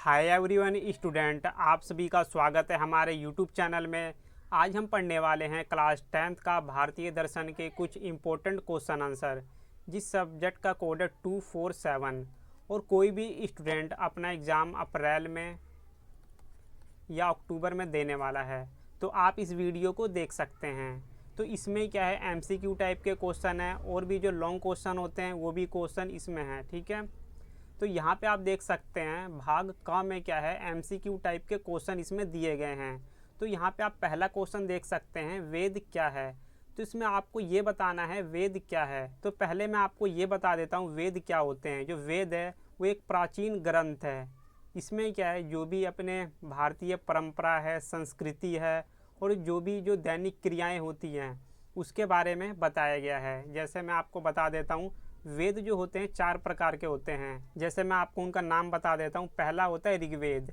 Hi everyone student, आप सभी का स्वागत है हमारे यूट्यूब चैनल में। आज हम पढ़ने वाले हैं क्लास 10th का भारतीय दर्शन के कुछ इम्पोर्टेंट क्वेश्चन आंसर, जिस सब्जेक्ट का कोड है 247। और कोई भी स्टूडेंट अपना एग्ज़ाम अप्रैल में या अक्टूबर में देने वाला है तो आप इस वीडियो को देख सकते हैं। तो इसमें क्या है, MCQ टाइप के क्वेश्चन हैं और भी जो लॉन्ग क्वेश्चन होते हैं वो भी क्वेश्चन इसमें हैं। ठीक है, तो यहाँ पे आप देख सकते हैं भाग क में क्या है, MCQ टाइप के क्वेश्चन इसमें दिए गए हैं। तो यहाँ पे आप पहला क्वेश्चन देख सकते हैं, वेद क्या है। तो इसमें आपको ये बताना है वेद क्या है। तो पहले मैं आपको ये बता देता हूँ वेद क्या होते हैं। जो वेद है वो एक प्राचीन ग्रंथ है। इसमें क्या है, जो भी अपने भारतीय परंपरा है, संस्कृति है और जो भी जो दैनिक क्रियाएँ होती हैं उसके बारे में बताया गया है। जैसे मैं आपको बता देता हूँ, वेद जो होते हैं 4 प्रकार के होते हैं। जैसे मैं आपको उनका नाम बता देता हूँ। पहला होता है ऋग्वेद।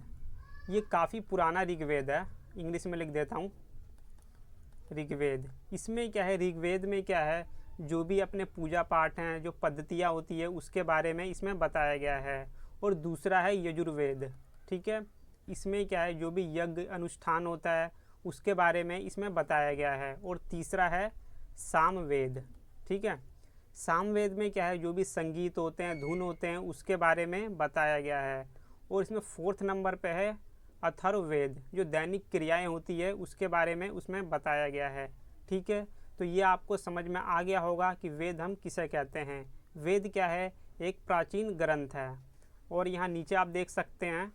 ये काफ़ी पुराना ऋग्वेद है, इंग्लिश में लिख देता हूँ ऋग्वेद। इसमें क्या है, ऋग्वेद में क्या है, जो भी अपने पूजा पाठ हैं, जो पद्धतियाँ होती है उसके बारे में इसमें बताया गया है। और दूसरा है यजुर्वेद। ठीक है, इसमें क्या है, जो भी यज्ञ अनुष्ठान होता है उसके बारे में इसमें बताया गया है। और तीसरा है सामवेद। ठीक है, सामवेद में क्या है, जो भी संगीत होते हैं, धुन होते हैं उसके बारे में बताया गया है। और इसमें 4th नंबर पे है अथर्ववेद, जो दैनिक क्रियाएं होती है उसके बारे में उसमें बताया गया है। ठीक है, तो ये आपको समझ में आ गया होगा कि वेद हम किसे कहते हैं। वेद क्या है, एक प्राचीन ग्रंथ है। और यहाँ नीचे आप देख सकते हैं,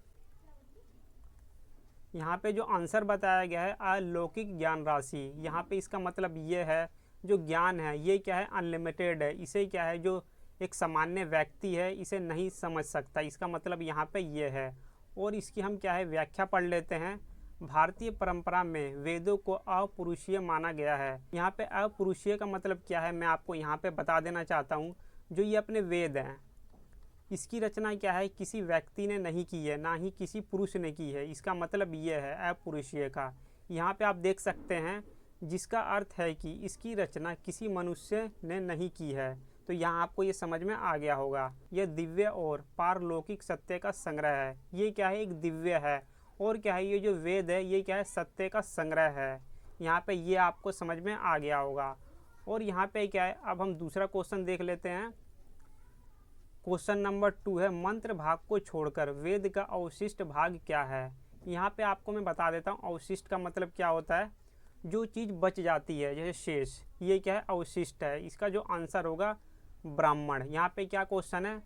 यहाँ पे जो आंसर बताया गया है अलौकिक ज्ञान राशि। यहाँ पे इसका मतलब ये है, जो ज्ञान है ये क्या है, अनलिमिटेड है। इसे क्या है, जो एक सामान्य व्यक्ति है इसे नहीं समझ सकता। इसका मतलब यहाँ पे ये है। और इसकी हम क्या है, व्याख्या पढ़ लेते हैं। भारतीय परंपरा में वेदों को अपुरुषीय माना गया है। यहाँ पे अपुरुषीय का मतलब क्या है, मैं आपको यहाँ पे बता देना चाहता हूँ। जो ये अपने वेद हैं, इसकी रचना क्या है, किसी व्यक्ति ने नहीं की है, ना ही किसी पुरुष ने की है। इसका मतलब ये है अपुरुषीय का। यहाँ पे आप देख सकते हैं, जिसका अर्थ है कि इसकी रचना किसी मनुष्य ने नहीं की है। तो यहाँ आपको ये समझ में आ गया होगा। यह दिव्य और पारलौकिक सत्य का संग्रह है। ये क्या है, एक दिव्य है। और क्या है, ये जो वेद है ये क्या है, सत्य का संग्रह है। यहाँ पे ये आपको समझ में आ गया होगा। और यहाँ पे क्या है, अब हम दूसरा क्वेश्चन देख लेते हैं। क्वेश्चन नंबर 2 है, मंत्र भाग को छोड़कर वेद का अवशिष्ट भाग क्या है। यहाँ पे आपको मैं बता देता हूँ, अवशिष्ट का मतलब क्या होता है, जो चीज़ बच जाती है, जैसे शेष, ये क्या है, अवशिष्ट है। इसका जो आंसर होगा ब्राह्मण। यहाँ पे क्या क्वेश्चन है,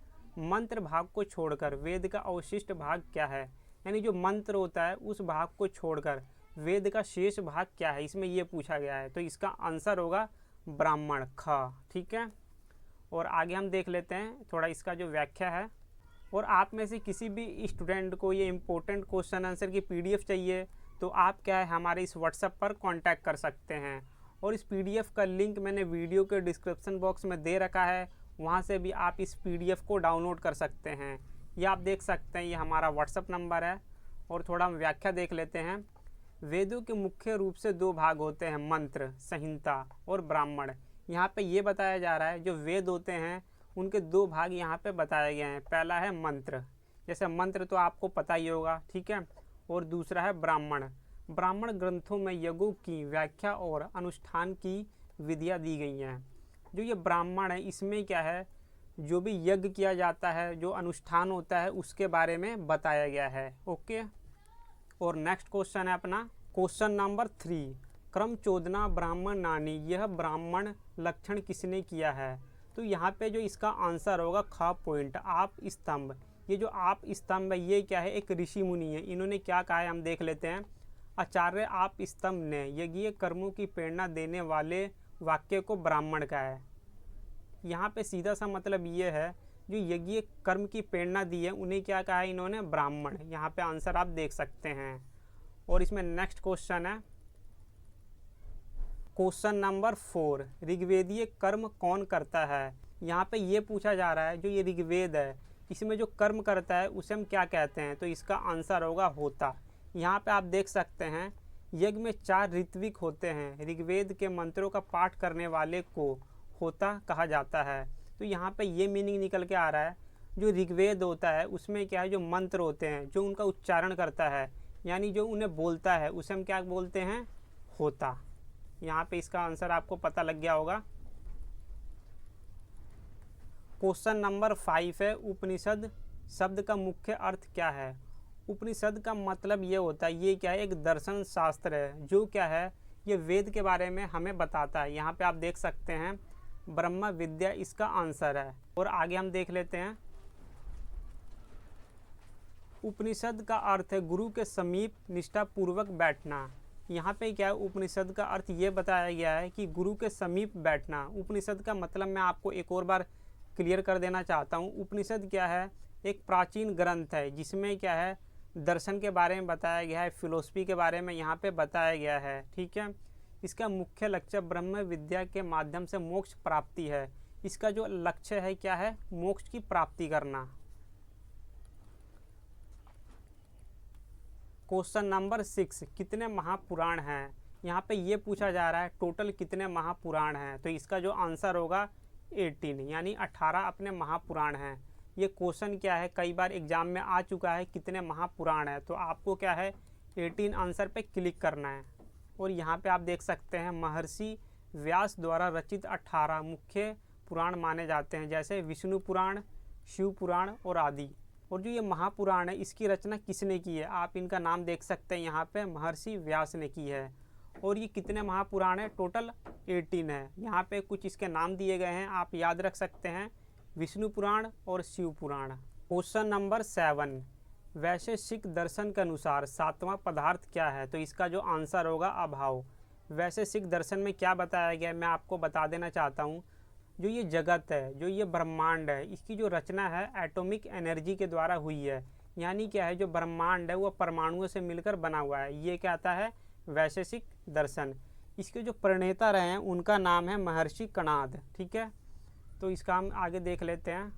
मंत्र भाग को छोड़कर वेद का अवशिष्ट भाग क्या है। यानी जो मंत्र होता है उस भाग को छोड़कर वेद का शेष भाग क्या है, इसमें ये पूछा गया है। तो इसका आंसर होगा ब्राह्मण, ख। ठीक है, और आगे हम देख लेते हैं थोड़ा इसका जो व्याख्या है। और आप में से किसी भी स्टूडेंट को ये इम्पोर्टेंट क्वेश्चन आंसर की PDF चाहिए तो आप क्या है, हमारे इस WhatsApp पर कांटेक्ट कर सकते हैं। और इस PDF का लिंक मैंने वीडियो के डिस्क्रिप्शन बॉक्स में दे रखा है, वहाँ से भी आप इस PDF को डाउनलोड कर सकते हैं। ये आप देख सकते हैं, ये हमारा WhatsApp नंबर है। और थोड़ा हम व्याख्या देख लेते हैं। वेदों के मुख्य रूप से 2 भाग होते हैं, मंत्र, संहिता और ब्राह्मण। यहाँ पे ये बताया जा रहा है, जो वेद होते हैं उनके 2 भाग यहाँ पे बताए गए हैं। पहला है मंत्र, जैसे मंत्र तो आपको पता ही होगा। ठीक है, और दूसरा है ब्राह्मण। ब्राह्मण ग्रंथों में यज्ञों की व्याख्या और अनुष्ठान की विधियाँ दी गई हैं। जो ये ब्राह्मण है इसमें क्या है, जो भी यज्ञ किया जाता है, जो अनुष्ठान होता है उसके बारे में बताया गया है। ओके, और नेक्स्ट क्वेश्चन है अपना क्वेश्चन नंबर 3, क्रम चोदना ब्राह्मण नानी, यह ब्राह्मण लक्षण किसने किया है। तो यहाँ पे जो इसका आंसर होगा ख पॉइंट, आप स्तंभ। ये जो आप स्तंभ है ये क्या है, एक ऋषि मुनि है। इन्होंने क्या कहा है हम देख लेते हैं। आचार्य आप स्तंभ ने यज्ञीय कर्मों की प्रेरणा देने वाले वाक्य को ब्राह्मण कहा है। यहाँ पे सीधा सा मतलब ये है, जो यज्ञीय कर्म की प्रेरणा दी है उन्हें क्या कहा है इन्होंने, ब्राह्मण। यहाँ पे आंसर आप देख सकते हैं। और इसमें नेक्स्ट क्वेश्चन है क्वेश्चन नंबर 4, ऋग्वेदीय कर्म कौन करता है। यहाँ पे ये पूछा जा रहा है, जो ये ऋग्वेद है इसमें जो कर्म करता है उसे हम क्या कहते हैं। तो इसका आंसर होगा होता। यहाँ पे आप देख सकते हैं, यज्ञ में 4 ऋत्विक होते हैं। ऋग्वेद के मंत्रों का पाठ करने वाले को होता कहा जाता है। तो यहाँ पे ये मीनिंग निकल के आ रहा है, जो ऋग्वेद होता है उसमें क्या है, जो मंत्र होते हैं, जो उनका उच्चारण करता है यानी जो उन्हें बोलता है, उसे हम क्या बोलते हैं, होता। यहाँ पे इसका आंसर आपको पता लग गया होगा। क्वेश्चन नंबर 5 है, उपनिषद शब्द का मुख्य अर्थ क्या है। उपनिषद का मतलब ये होता है, ये क्या है, एक दर्शन शास्त्र है जो क्या है, ये वेद के बारे में हमें बताता है। यहाँ पे आप देख सकते हैं ब्रह्म विद्या इसका आंसर है। और आगे हम देख लेते हैं, उपनिषद का अर्थ है गुरु के समीप निष्ठापूर्वक बैठना। यहाँ पे क्या है, उपनिषद का अर्थ ये बताया गया है कि गुरु के समीप बैठना। उपनिषद का मतलब मैं आपको एक और बार क्लियर कर देना चाहता हूँ। उपनिषद क्या है, एक प्राचीन ग्रंथ है जिसमें क्या है, दर्शन के बारे में बताया गया है, फिलोसफी के बारे में यहाँ पे बताया गया है। ठीक है, इसका मुख्य लक्ष्य ब्रह्म विद्या के माध्यम से मोक्ष प्राप्ति है। इसका जो लक्ष्य है क्या है, मोक्ष की प्राप्ति करना। क्वेश्चन नंबर 6, कितने महापुराण हैं। यहाँ पे ये पूछा जा रहा है टोटल कितने महापुराण हैं, तो इसका जो आंसर होगा 18, यानी 18 अपने महापुराण हैं। ये क्वेश्चन क्या है, कई बार एग्जाम में आ चुका है, कितने महापुराण है, तो आपको क्या है 18 आंसर पे क्लिक करना है। और यहाँ पे आप देख सकते हैं महर्षि व्यास द्वारा रचित 18 मुख्य पुराण माने जाते हैं, जैसे विष्णु पुराण, शिव पुराण और आदि। और जो ये महापुराण है इसकी रचना किसने की है, आप इनका नाम देख सकते हैं, यहाँ पे महर्षि व्यास ने की है। और ये कितने महापुराण है, टोटल 18 है। यहाँ पे कुछ इसके नाम दिए गए हैं, आप याद रख सकते हैं, विष्णु पुराण और शिव पुराण। क्वेश्चन नंबर 7, वैशेषिक दर्शन के अनुसार 7वां पदार्थ क्या है, तो इसका जो आंसर होगा अभाव। वैशेषिक दर्शन में क्या बताया गया है, मैं आपको बता देना चाहता हूँ। जो ये जगत है, जो ये ब्रह्मांड है, इसकी जो रचना है एटॉमिक एनर्जी के द्वारा हुई है। यानी क्या है, जो ब्रह्मांड है वो परमाणुओं से मिलकर बना हुआ है। ये कहता है वैशेषिक दर्शन। इसके जो प्रणेता रहे हैं उनका नाम है महर्षि कणाद। ठीक है, तो इसका हम आगे देख लेते हैं।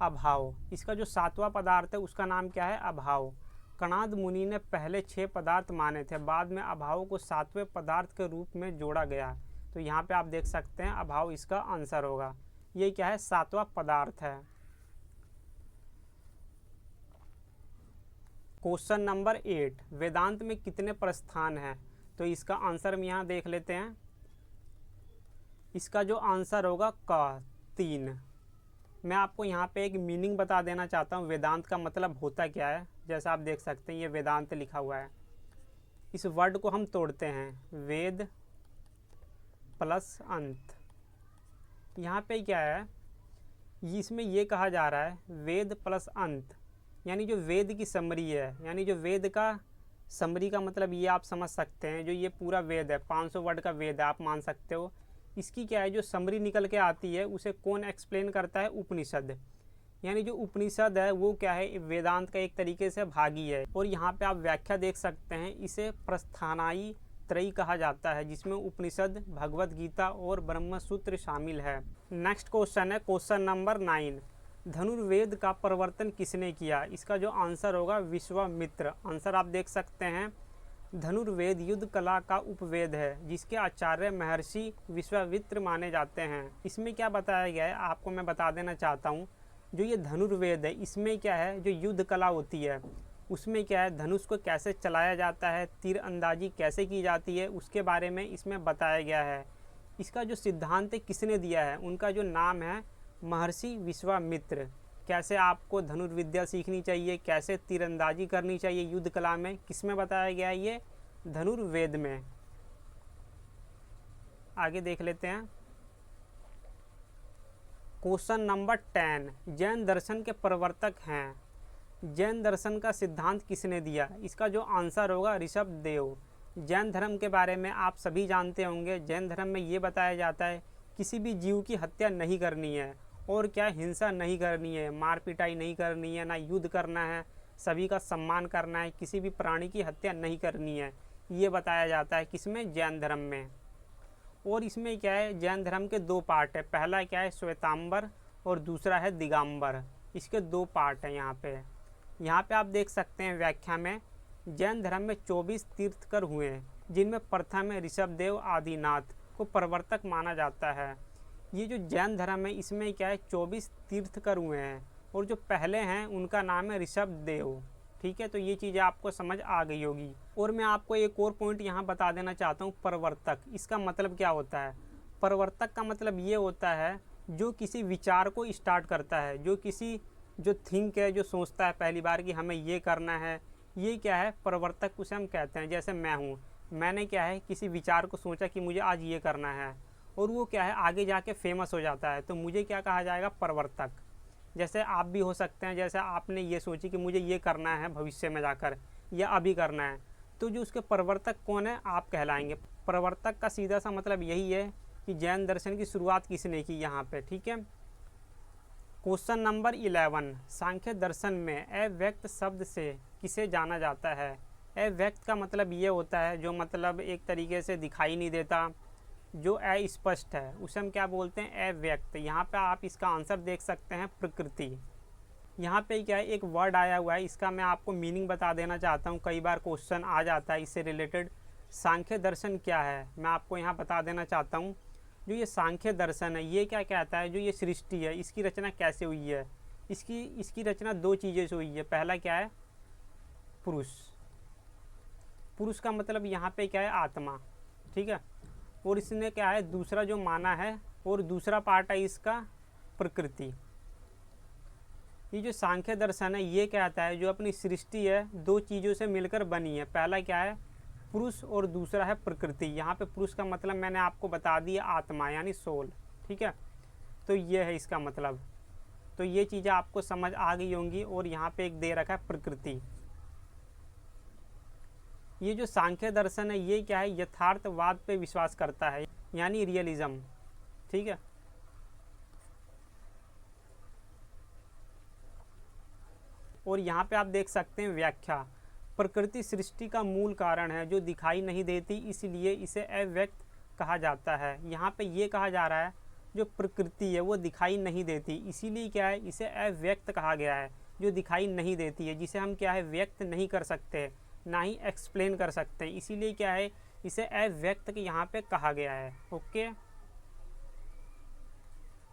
अभाव, इसका जो 7वां पदार्थ है उसका नाम क्या है, अभाव। कणाद मुनि ने पहले 6 पदार्थ माने थे, बाद में अभाव को 7वें पदार्थ के रूप में जोड़ा गया। तो यहाँ पे आप देख सकते हैं अभाव इसका आंसर होगा। ये क्या है, 7वां पदार्थ है। क्वेश्चन नंबर 8, वेदांत में कितने प्रस्थान हैं, तो इसका आंसर हम यहाँ देख लेते हैं। इसका जो आंसर होगा क 3। मैं आपको यहाँ पे एक मीनिंग बता देना चाहता हूँ, वेदांत का मतलब होता क्या है। जैसा आप देख सकते हैं ये वेदांत लिखा हुआ है। इस वर्ड को हम तोड़ते हैं, वेद प्लस अंत। यहाँ पे क्या है, इसमें ये कहा जा रहा है वेद प्लस अंत, यानी जो वेद की समरी है, यानी जो वेद का समरी का मतलब ये आप समझ सकते हैं, जो ये पूरा वेद है 500 वर्ड का वेद है आप मान सकते हो। इसकी क्या है, जो समरी निकल के आती है उसे कौन एक्सप्लेन करता है, उपनिषद। यानी जो उपनिषद है वो क्या है, वेदांत का एक तरीके से भागी है। और यहाँ पे आप व्याख्या देख सकते हैं, इसे प्रस्थानाई त्रयी कहा जाता है, जिसमें उपनिषद, भगवत गीता और ब्रह्मसूत्र शामिल है। नेक्स्ट क्वेश्चन है क्वेश्चन नंबर 9, धनुर्वेद का प्रवर्तन किसने किया। इसका जो आंसर होगा विश्वामित्र। आंसर आप देख सकते हैं, धनुर्वेद युद्ध कला का उपवेद है जिसके आचार्य महर्षि विश्वामित्र माने जाते हैं। इसमें क्या बताया गया है आपको मैं बता देना चाहता हूँ। जो ये धनुर्वेद है इसमें क्या है, जो युद्ध कला होती है उसमें क्या है, धनुष को कैसे चलाया जाता है, तीर अंदाजी कैसे की जाती है, उसके बारे में इसमें बताया गया है। इसका जो सिद्धांत किसने दिया है, उनका जो नाम है महर्षि विश्वामित्र। कैसे आपको धनुर्विद्या सीखनी चाहिए, कैसे तीरंदाजी करनी चाहिए युद्ध कला में, किसमें बताया गया है, ये धनुर्वेद में। आगे देख लेते हैं क्वेश्चन नंबर 10, जैन दर्शन के प्रवर्तक हैं। जैन दर्शन का सिद्धांत किसने दिया, इसका जो आंसर होगा ऋषभ देव। जैन धर्म के बारे में आप सभी जानते होंगे। जैन धर्म में ये बताया जाता है किसी भी जीव की हत्या नहीं करनी है, और क्या हिंसा नहीं करनी है, मार पिटाई नहीं करनी है, ना युद्ध करना है, सभी का सम्मान करना है, किसी भी प्राणी की हत्या नहीं करनी है। ये बताया जाता है किसमें, जैन धर्म में। और इसमें क्या है, जैन धर्म के 2 पार्ट है, पहला क्या है श्वेतांबर और दूसरा है दिगंबर। इसके 2 पार्ट हैं। यहाँ पे आप देख सकते हैं व्याख्या में, जैन धर्म में 24 तीर्थकर हुए हैं, जिनमें प्रथम है ऋषभदेव आदिनाथ को प्रवर्तक माना जाता है। ये जो जैन धर्म है इसमें क्या है 24 तीर्थकर हुए हैं, और जो पहले हैं उनका नाम है ऋषभ देव। ठीक है, तो ये चीज़ें आपको समझ आ गई होगी। और मैं आपको एक और पॉइंट यहाँ बता देना चाहता हूँ, प्रवर्तक। इसका मतलब क्या होता है? प्रवर्तक का मतलब ये होता है जो किसी विचार को स्टार्ट करता है, जो थिंक है, जो सोचता है पहली बार कि हमें ये करना है, ये क्या है? प्रवर्तक उसे हम कहते हैं। जैसे मैं हूँ, मैंने क्या है किसी विचार को सोचा कि मुझे आज ये करना है, और वो क्या है आगे जाके फेमस हो जाता है, तो मुझे क्या कहा जाएगा? प्रवर्तक। जैसे आप भी हो सकते हैं, जैसे आपने ये सोची कि मुझे ये करना है भविष्य में जाकर, या अभी करना है, तो जो उसके प्रवर्तक कौन है? आप कहलाएंगे। प्रवर्तक का सीधा सा मतलब यही है कि जैन दर्शन की शुरुआत किसने की यहाँ पे। ठीक है, क्वेश्चन नंबर 11, सांख्य दर्शन में अव्यक्त शब्द से किसे जाना जाता है? अव्यक्त का मतलब ये होता है जो मतलब एक तरीके से दिखाई नहीं देता, जो अस्पष्ट है, उसे हम क्या बोलते हैं? अव्यक्त। यहाँ पे आप इसका आंसर देख सकते हैं, प्रकृति। यहाँ पे क्या है, एक वर्ड आया हुआ है, इसका मैं आपको मीनिंग बता देना चाहता हूँ, कई बार क्वेश्चन आ जाता है इससे रिलेटेड। सांख्य दर्शन क्या है, मैं आपको यहाँ बता देना चाहता हूँ। जो ये सांख्य दर्शन है, ये क्या कहता है, जो ये सृष्टि है, इसकी रचना कैसे हुई है? इसकी रचना दो चीज़ों से हुई है। पहला क्या है? पुरुष। पुरुष का मतलब यहाँ पे क्या है? आत्मा। ठीक है, और इसने क्या है दूसरा जो माना है, और दूसरा पार्ट है इसका प्रकृति। ये जो सांख्य दर्शन है ये कहता है जो अपनी सृष्टि है दो चीज़ों से मिलकर बनी है। पहला क्या है? पुरुष, और दूसरा है प्रकृति। यहाँ पे पुरुष का मतलब मैंने आपको बता दिया, आत्मा यानी सोल। ठीक है, तो ये है इसका मतलब। तो ये चीज़ें आपको समझ आ गई होंगी। और यहाँ पे एक दे रखा है प्रकृति। ये जो सांख्य दर्शन है ये क्या है? यथार्थवाद पे विश्वास करता है, यानी रियलिज्म। ठीक है, और यहाँ पे आप देख सकते हैं व्याख्या। प्रकृति सृष्टि का मूल कारण है जो दिखाई नहीं देती, इसलिए इसे अव्यक्त कहा जाता है। यहाँ पे ये कहा जा रहा है जो प्रकृति है वो दिखाई नहीं देती, इसीलिए क्या है इसे अव्यक्त कहा गया है, जो दिखाई नहीं देती है, जिसे हम क्या है व्यक्त नहीं कर सकते, ना ही एक्सप्लेन कर सकते हैं, इसीलिए क्या है इसे अव्यक्त यहाँ पे कहा गया है। ओके,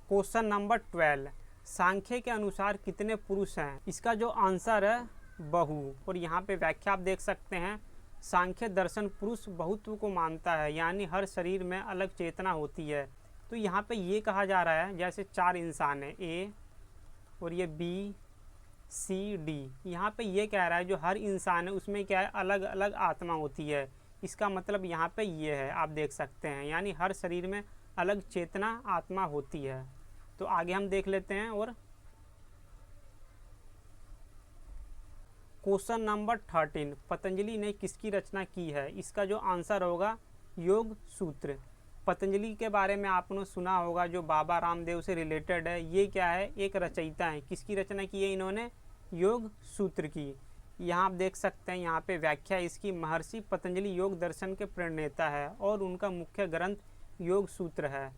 क्वेश्चन नंबर 12, सांख्य के अनुसार कितने पुरुष हैं? इसका जो आंसर है बहु। और यहाँ पे व्याख्या आप देख सकते हैं, सांख्य दर्शन पुरुष बहुत्व को मानता है, यानी हर शरीर में अलग चेतना होती है। तो यहाँ पे ये कहा जा रहा है जैसे चार इंसान हैं, ए और ये बी सी डी। यहाँ पे ये कह रहा है जो हर इंसान है उसमें क्या है अलग अलग आत्मा होती है। इसका मतलब यहाँ पे ये है, आप देख सकते हैं, यानी हर शरीर में अलग चेतना आत्मा होती है। तो आगे हम देख लेते हैं। और क्वेश्चन नंबर 13, पतंजलि ने किसकी रचना की है? इसका जो आंसर होगा योग सूत्र। पतंजलि के बारे में आपने सुना होगा, जो बाबा रामदेव से रिलेटेड है। ये क्या है? एक रचयिता है। किसकी रचना की है इन्होंने? योग सूत्र की। यहाँ आप देख सकते हैं, यहाँ पे व्याख्या इसकी, महर्षि पतंजलि योग दर्शन के प्रणेता है और उनका मुख्य ग्रंथ योग सूत्र है।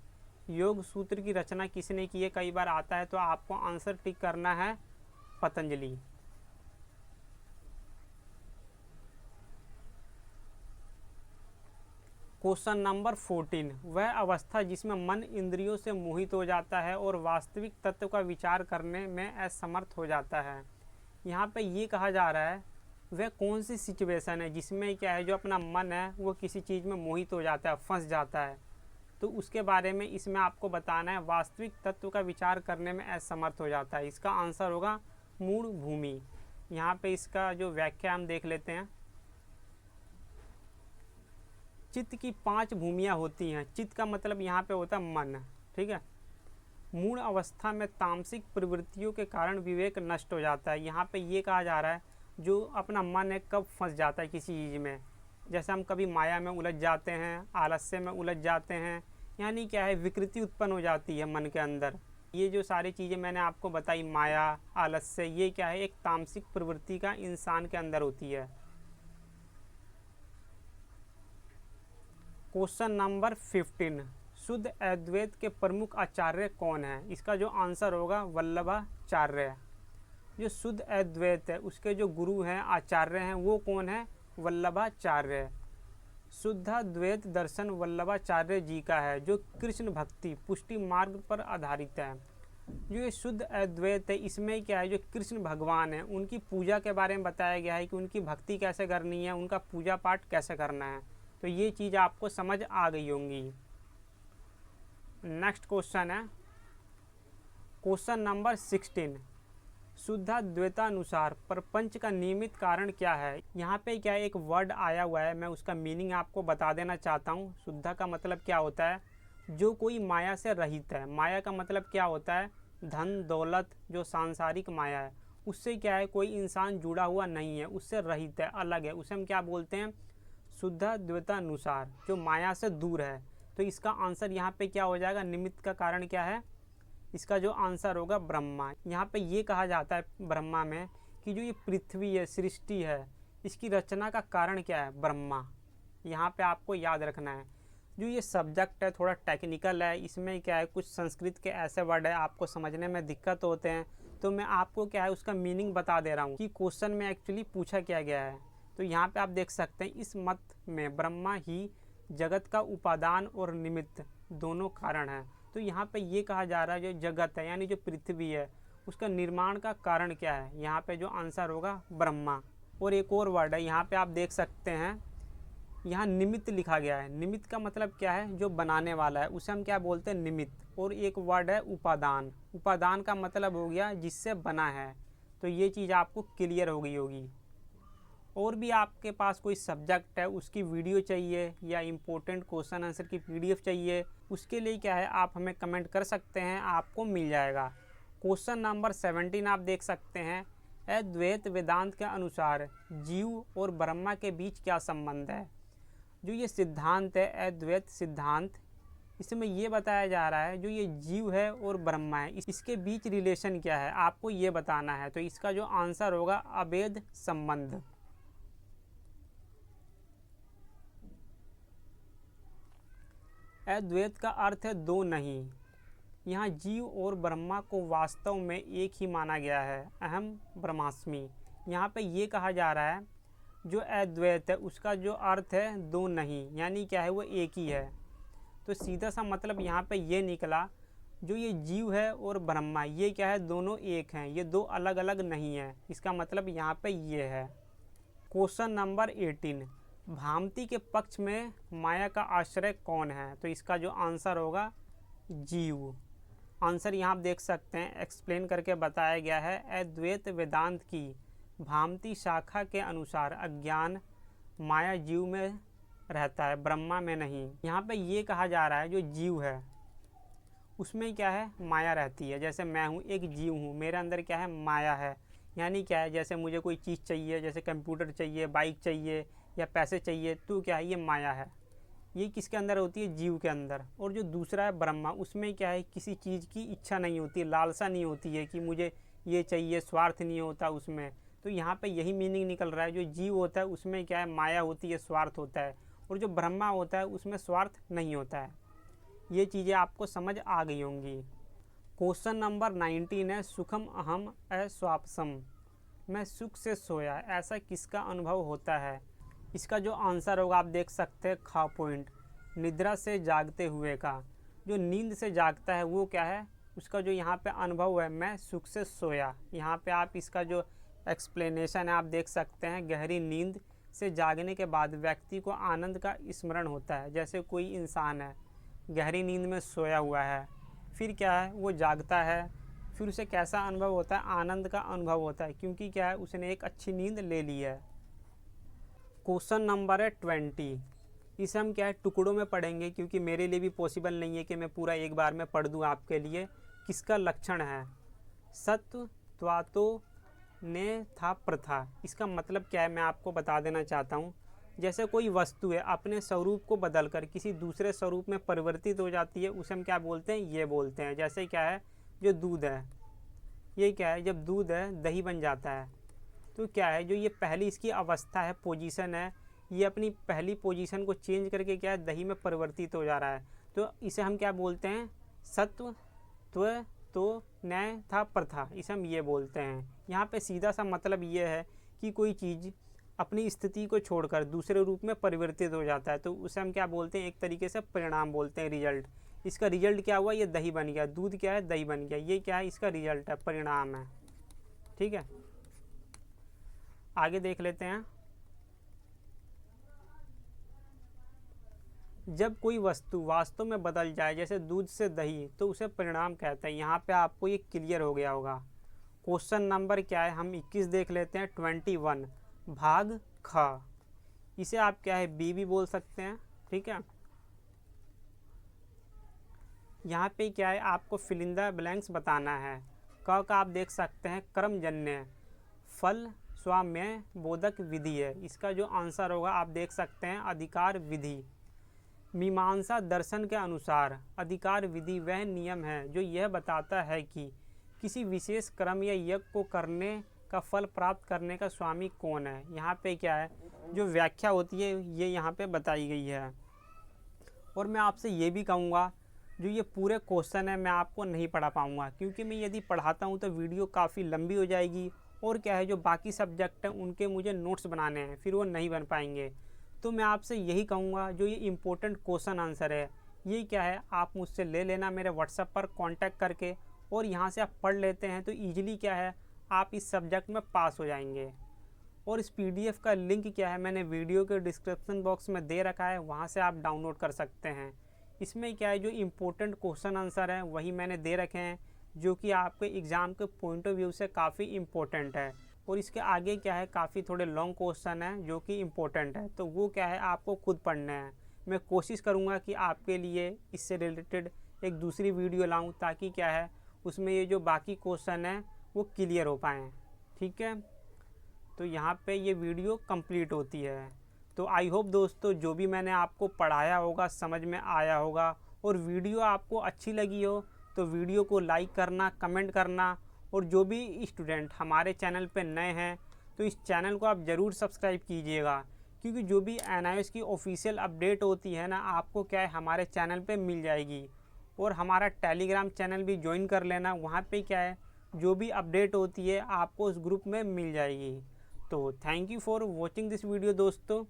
योग सूत्र की रचना किसने की है? कई बार आता है, तो आपको आंसर टिक करना है पतंजलि। क्वेश्चन नंबर 14, वह अवस्था जिसमें मन इंद्रियों से मोहित हो जाता है और वास्तविक तत्व का विचार करने में असमर्थ हो जाता है। यहाँ पे ये कहा जा रहा है वह कौन सी सिचुएशन है जिसमें क्या है जो अपना मन है वो किसी चीज़ में मोहित हो जाता है, फंस जाता है। तो उसके बारे में इसमें आपको बताना है, वास्तविक तत्व का विचार करने में असमर्थ हो जाता है। इसका आंसर होगा मूढ़ भूमि। यहाँ पे इसका जो व्याख्या हम देख लेते हैं। चित्त की 5 भूमियाँ होती हैं। चित्त का मतलब यहाँ पे होता है मन। ठीक है, मूढ़ अवस्था में तामसिक प्रवृत्तियों के कारण विवेक नष्ट हो जाता है। यहाँ पे ये कहा जा रहा है जो अपना मन है कब फंस जाता है किसी चीज़ में, जैसे हम कभी माया में उलझ जाते हैं, आलस्य में उलझ जाते हैं, यानी क्या है विकृति उत्पन्न हो जाती है मन के अंदर। ये जो सारी चीज़ें मैंने आपको बताई, माया, आलस्य, ये क्या है एक तामसिक प्रवृत्ति का इंसान के अंदर होती है। क्वेश्चन नंबर 15, शुद्ध अद्वैत के प्रमुख आचार्य कौन है? इसका जो आंसर होगा वल्लभाचार्य। जो शुद्ध अद्वैत है उसके जो गुरु हैं, आचार्य हैं, वो कौन है? वल्लभाचार्य। शुद्धाद्वैत दर्शन वल्लभाचार्य जी का है, जो कृष्ण भक्ति पुष्टि मार्ग पर आधारित है। जो ये शुद्ध अद्वैत है इसमें क्या है, जो कृष्ण भगवान है उनकी पूजा के बारे में बताया गया है कि उनकी भक्ति कैसे करनी है, उनका पूजा पाठ कैसे करना है। तो ये चीज़ आपको समझ आ गई होंगी। नेक्स्ट क्वेश्चन है क्वेश्चन नंबर 16, शुद्धाद्वैतानुसार प्रपंच का निमित्त कारण क्या है। यहाँ पे क्या है, एक वर्ड आया हुआ है, मैं उसका मीनिंग आपको बता देना चाहता हूँ। शुद्धा का मतलब क्या होता है, जो कोई माया से रहित है। माया का मतलब क्या होता है, धन दौलत, जो सांसारिक माया है उससे क्या है कोई इंसान जुड़ा हुआ नहीं है, उससे रहित है, अलग है, उसे हम क्या बोलते हैं, शुद्धाद्वैतानुसार, जो माया से दूर है। तो इसका आंसर यहाँ पे क्या हो जाएगा, निमित्त का कारण क्या है, इसका जो आंसर होगा ब्रह्मा। यहाँ पे ये कहा जाता है ब्रह्मा में कि जो ये पृथ्वी है, सृष्टि है, इसकी रचना का कारण क्या है, ब्रह्मा। यहाँ पे आपको याद रखना है। जो ये सब्जेक्ट है थोड़ा टेक्निकल है, इसमें क्या है कुछ संस्कृत के ऐसे वर्ड है आपको समझने में दिक्कत होते हैं, तो मैं आपको क्या है उसका मीनिंग बता दे रहा हूँ कि क्वेश्चन में एक्चुअली पूछा क्या गया है। तो यहाँ पे आप देख सकते हैं इस मत में ब्रह्मा ही जगत का उपादान और निमित्त दोनों कारण है। तो यहाँ पे ये कहा जा रहा है जो जगत है यानी जो पृथ्वी है उसका निर्माण का कारण क्या है, यहाँ पे जो आंसर होगा ब्रह्मा। और एक और वर्ड है यहाँ पे आप देख सकते हैं, यहाँ निमित्त लिखा गया है। निमित्त का मतलब क्या है, जो बनाने वाला है उसे हम क्या बोलते हैं, निमित्त। और एक वर्ड है उपादान। उपादान का मतलब हो गया जिससे बना है। तो ये चीज़ आपको क्लियर हो गई होगी। और भी आपके पास कोई सब्जेक्ट है उसकी वीडियो चाहिए या इम्पोर्टेंट क्वेश्चन आंसर की पीडीएफ चाहिए, उसके लिए क्या है आप हमें कमेंट कर सकते हैं, आपको मिल जाएगा। क्वेश्चन नंबर 17 आप देख सकते हैं, अद्वैत वेदांत के अनुसार जीव और ब्रह्मा के बीच क्या संबंध है। जो ये सिद्धांत है अद्वैत सिद्धांत, इसमें ये बताया जा रहा है जो ये जीव है और ब्रह्मा है इसके बीच रिलेशन क्या है, आपको ये बताना है। तो इसका जो आंसर होगा अभेद संबंध। अद्वैत का अर्थ है दो नहीं। यहाँ जीव और ब्रह्मा को वास्तव में एक ही माना गया है, अहम ब्रह्मास्मि। यहाँ पे ये कहा जा रहा है जो अद्वैत है उसका जो अर्थ है दो नहीं, यानी क्या है वो एक ही है। तो सीधा सा मतलब यहाँ पे ये निकला जो ये जीव है और ब्रह्मा ये क्या है, दोनों एक हैं, ये दो अलग अलग नहीं है। इसका मतलब यहाँ पे ये है। क्वेश्चन नंबर 18, भ्रांति के पक्ष में माया का आश्रय कौन है। तो इसका जो आंसर होगा जीव। आंसर यहाँ आप देख सकते हैं, एक्सप्लेन करके बताया गया है। अद्वैत वेदांत की भ्रांति शाखा के अनुसार अज्ञान माया जीव में रहता है, ब्रह्मा में नहीं। यहाँ पे ये कहा जा रहा है जो जीव है उसमें क्या है, माया रहती है। जैसे मैं हूँ एक जीव हूँ, मेरे अंदर क्या है, माया है। यानी क्या है, जैसे मुझे कोई चीज़ चाहिए, जैसे कंप्यूटर चाहिए, बाइक चाहिए या पैसे चाहिए, तो क्या है ये माया है। ये किसके अंदर होती है, जीव के अंदर। और जो दूसरा है ब्रह्मा, उसमें क्या है किसी चीज़ की इच्छा नहीं होती, लालसा नहीं होती है कि मुझे ये चाहिए, स्वार्थ नहीं होता उसमें। तो यहाँ पे यही मीनिंग निकल रहा है, जो जीव होता है उसमें क्या है, माया होती है, स्वार्थ होता है। और जो ब्रह्मा होता है उसमें स्वार्थ नहीं होता है। ये चीज़ें आपको समझ आ गई होंगी। क्वेश्चन नंबर 19 है, सुखम अहम अस्वापसम, मैं सुख से सोया, ऐसा किसका अनुभव होता है। इसका जो आंसर होगा आप देख सकते हैं, खा पॉइंट, निद्रा से जागते हुए का। जो नींद से जागता है वो क्या है, उसका जो यहाँ पे अनुभव है, मैं सुख से सोया। यहाँ पे आप इसका जो एक्सप्लेनेशन है आप देख सकते हैं, गहरी नींद से जागने के बाद व्यक्ति को आनंद का स्मरण होता है। जैसे कोई इंसान है गहरी नींद में सोया हुआ है, फिर क्या है वो जागता है, फिर उसे कैसा अनुभव होता है, आनंद का अनुभव होता है, क्योंकि क्या है उसने एक अच्छी नींद ले ली है। क्वेश्चन नंबर है 20, इसे हम क्या है टुकड़ों में पढ़ेंगे, क्योंकि मेरे लिए भी पॉसिबल नहीं है कि मैं पूरा एक बार में पढ़ दूँ आपके लिए। किसका लक्षण है, सत्व त्वातो ने था प्रथा। इसका मतलब क्या है मैं आपको बता देना चाहता हूँ। जैसे कोई वस्तु है अपने स्वरूप को बदलकर किसी दूसरे स्वरूप में परिवर्तित हो जाती है, उसे हम क्या बोलते हैं, ये बोलते हैं। जैसे क्या है, जो दूध है, ये क्या है, जब दूध है दही बन जाता है। तो क्या है, जो ये पहली इसकी अवस्था है, पोजीशन है, ये अपनी पहली पोजीशन को चेंज करके क्या है दही में परिवर्तित हो जा रहा है। तो इसे हम क्या बोलते हैं, सत्व त्व तो न्याय था प्रथा, इसे हम ये बोलते हैं। यहाँ पे सीधा सा मतलब ये है कि कोई चीज़ अपनी स्थिति को छोड़कर दूसरे रूप में परिवर्तित हो जाता है, तो उसे हम क्या बोलते हैं, एक तरीके से परिणाम बोलते हैं, रिजल्ट। इसका रिजल्ट क्या हुआ, ये दही बन गया, दूध क्या है, दही बन गया, ये क्या है, इसका रिजल्ट है, परिणाम है। ठीक है, आगे देख लेते हैं। जब कोई वस्तु वास्तव में बदल जाए, जैसे दूध से दही, तो उसे परिणाम कहते हैं। यहाँ पे आपको ये क्लियर हो गया होगा। क्वेश्चन नंबर क्या है, हम 21 देख लेते हैं। 21 भाग ख, इसे आप क्या है, बी भी बोल सकते हैं। ठीक है, यहाँ पे क्या है, आपको फिल इन द ब्लैंक्स बताना है। क का आप देख सकते हैं कर्मजन्य, फल स्वाम्य बोधक विधि है। इसका जो आंसर होगा आप देख सकते हैं अधिकार विधि। मीमांसा दर्शन के अनुसार अधिकार विधि वह नियम है जो यह बताता है कि किसी विशेष कर्म या यज्ञ को करने का फल प्राप्त करने का स्वामी कौन है। यहाँ पे क्या है, जो व्याख्या होती है ये यहाँ पे बताई गई है। और मैं आपसे ये भी कहूँगा, जो ये पूरे क्वेश्चन है मैं आपको नहीं पढ़ा पाऊँगा, क्योंकि मैं यदि पढ़ाता हूँ तो वीडियो काफ़ी लंबी हो जाएगी। और क्या है, जो बाकी सब्जेक्ट हैं उनके मुझे नोट्स बनाने हैं, फिर वो नहीं बन पाएंगे। तो मैं आपसे यही कहूँगा, जो ये इम्पोर्टेंट क्वेश्चन आंसर है ये क्या है, आप मुझसे ले लेना मेरे व्हाट्सएप पर कांटेक्ट करके, और यहाँ से आप पढ़ लेते हैं तो ईजिली क्या है, आप इस सब्जेक्ट में पास हो जाएंगे। और इस पीडीएफ का लिंक क्या है, मैंने वीडियो के डिस्क्रिप्शन बॉक्स में दे रखा है, वहाँ से आप डाउनलोड कर सकते हैं। इसमें क्या है, जो इम्पोर्टेंट क्वेश्चन आंसर है वही मैंने दे रखे हैं, जो कि आपके एग्ज़ाम के पॉइंट ऑफ व्यू से काफ़ी इम्पोर्टेंट है। और इसके आगे क्या है, काफ़ी थोड़े लॉन्ग क्वेश्चन हैं जो कि इम्पोर्टेंट है, तो वो क्या है आपको खुद पढ़ने हैं। मैं कोशिश करूँगा कि आपके लिए इससे रिलेटेड एक दूसरी वीडियो लाऊँ, ताकि क्या है उसमें ये जो बाकी क्वेश्चन हैं वो क्लियर हो पाएँ। ठीक है, तो यहाँ पे ये वीडियो कंप्लीट होती है। तो आई होप दोस्तों जो भी मैंने आपको पढ़ाया होगा समझ में आया होगा, और वीडियो आपको अच्छी लगी हो तो वीडियो को लाइक करना, कमेंट करना। और जो भी स्टूडेंट हमारे चैनल पे नए हैं तो इस चैनल को आप ज़रूर सब्सक्राइब कीजिएगा, क्योंकि जो भी एनआईएस की ऑफिशियल अपडेट होती है ना, आपको क्या है हमारे चैनल पे मिल जाएगी। और हमारा टेलीग्राम चैनल भी ज्वाइन कर लेना, वहाँ पे क्या है जो भी अपडेट होती है आपको उस ग्रुप में मिल जाएगी। तो thank you for watching this video दोस्तों।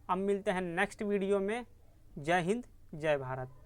अब मिलते हैं नेक्स्ट वीडियो में। जय हिंद, जय भारत।